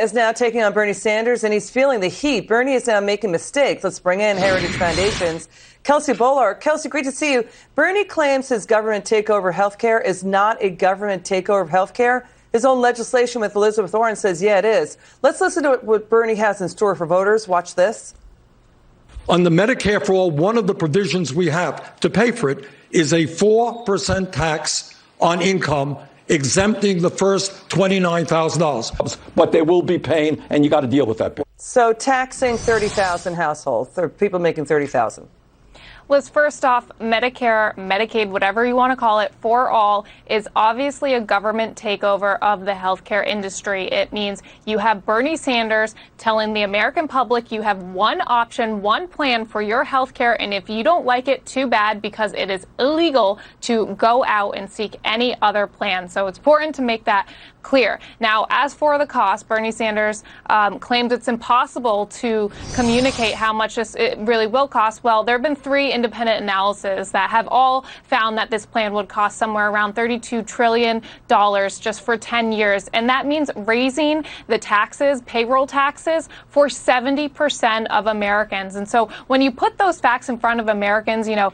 is now taking on Bernie Sanders, and he's feeling the heat. Bernie is now making mistakes. Let's bring in Heritage Foundation's Kelsey Bolar. Kelsey, great to see you. Bernie claims his government takeover of healthcare is not a government takeover of healthcare. His own legislation with Elizabeth Warren says, yeah, it is. Let's listen to what Bernie has in store for voters. Watch this. On the Medicare for All, one of the provisions we have to pay for it is a 4% tax on income, exempting the first $29,000. But they will be paying, and you got to deal with that. So taxing 30,000 households, or people making 30,000. Liz, first off, Medicare, Medicaid, whatever you want to call it, for all, is obviously a government takeover of the healthcare industry. It means you have Bernie Sanders telling the American public you have one option, one plan for your healthcare, and if you don't like it, too bad, because it is illegal to go out and seek any other plan. So it's important to make that clear. Now, as for the cost, Bernie Sanders claims it's impossible to communicate how much it really will cost. Well, there have been 3 independent analyses that have all found that this plan would cost somewhere around $32 trillion just for 10 years. And that means raising the taxes, payroll taxes, for 70% of Americans. And so when you put those facts in front of Americans, you know,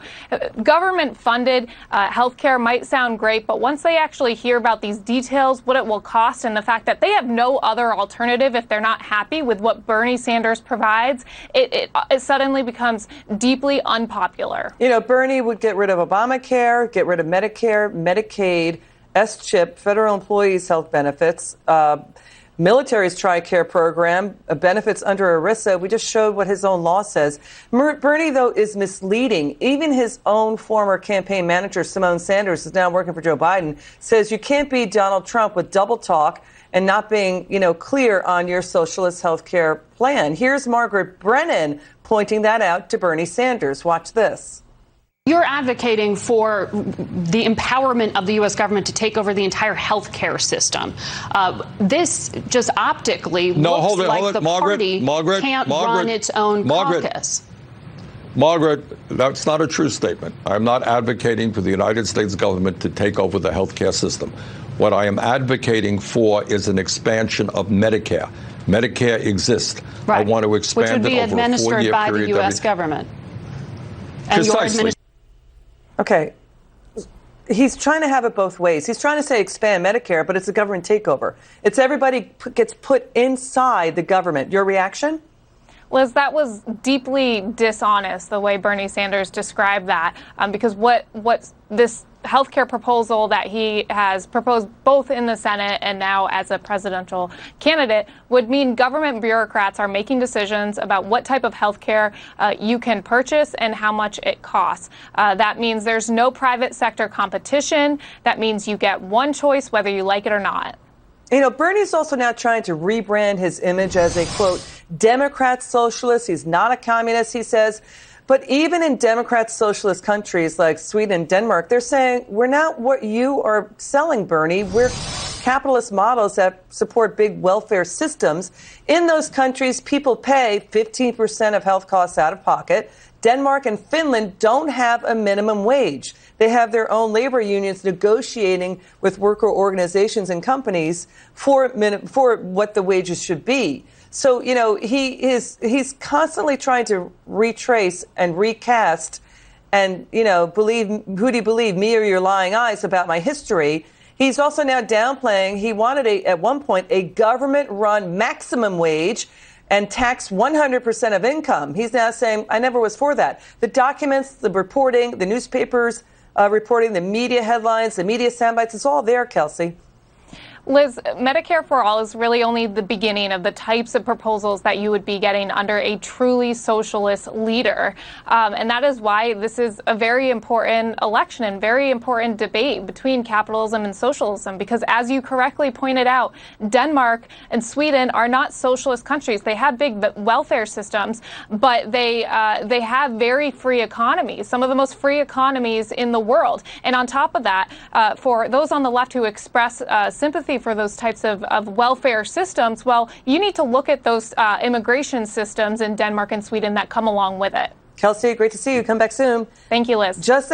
government-funded healthcare might sound great, but once they actually hear about these details, what it will cost, and the fact that they have no other alternative if they're not happy with what Bernie Sanders provides, it suddenly becomes deeply unpopular. You know, Bernie would get rid of Obamacare, get rid of Medicare, Medicaid, S-CHIP, federal employees' health benefits, military's TRICARE program, benefits under ERISA. We just showed what his own law says. Bernie, though, is misleading. Even his own former campaign manager, Simone Sanders, is now working for Joe Biden, says you can't be Donald Trump with double talk and not being, you know, clear on your socialist health care plan. Here's Margaret Brennan pointing that out to Bernie Sanders. Watch this. You're advocating for the empowerment of the U.S. government to take over the entire health care system. This just optically looks like the party can't run its own caucus. Margaret, that's not a true statement. I'm not advocating for the United States government to take over the health care system. What I am advocating for is an expansion of Medicare. Medicare exists. Right. I want to expand it over a 4-year period. Which would be administered by the U.S. government. And precisely. Okay. He's trying to have it both ways. He's trying to say expand Medicare, but it's a government takeover. It's everybody gets put inside the government. Your reaction? Liz, that was deeply dishonest, the way Bernie Sanders described that, because what this healthcare proposal that he has proposed both in the Senate and now as a presidential candidate would mean government bureaucrats are making decisions about what type of healthcare you can purchase and how much it costs. That means there's no private sector competition. That means you get one choice whether you like it or not. You know, Bernie's also now trying to rebrand his image as a, quote, Democrat socialist. He's not a communist, he says. But even in Democrat socialist countries like Sweden and Denmark, they're saying, we're not what you are selling, Bernie. We're capitalist models that support big welfare systems. In those countries, people pay 15% of health costs out of pocket. Denmark and Finland don't have a minimum wage. They have their own labor unions negotiating with worker organizations and companies for what the wages should be. So, you know, he's constantly trying to retrace and recast and, you know, who do you believe, me or your lying eyes about my history? He's also now downplaying. He wanted at one point a government-run maximum wage and tax 100% of income. He's now saying, I never was for that. The documents, the reporting, the newspapers reporting, the media headlines, the media soundbites, it's all there, Kelsey. Liz, Medicare for All is really only the beginning of the types of proposals that you would be getting under a truly socialist leader. And that is why this is a very important election and very important debate between capitalism and socialism, because as you correctly pointed out, Denmark and Sweden are not socialist countries. They have big welfare systems, but they have very free economies, some of the most free economies in the world. And on top of that, for those on the left who express sympathy for those types of welfare systems, well, you need to look at those immigration systems in Denmark and Sweden that come along with it. Kelsey, great to see you. Come back soon. Thank you, Liz. Just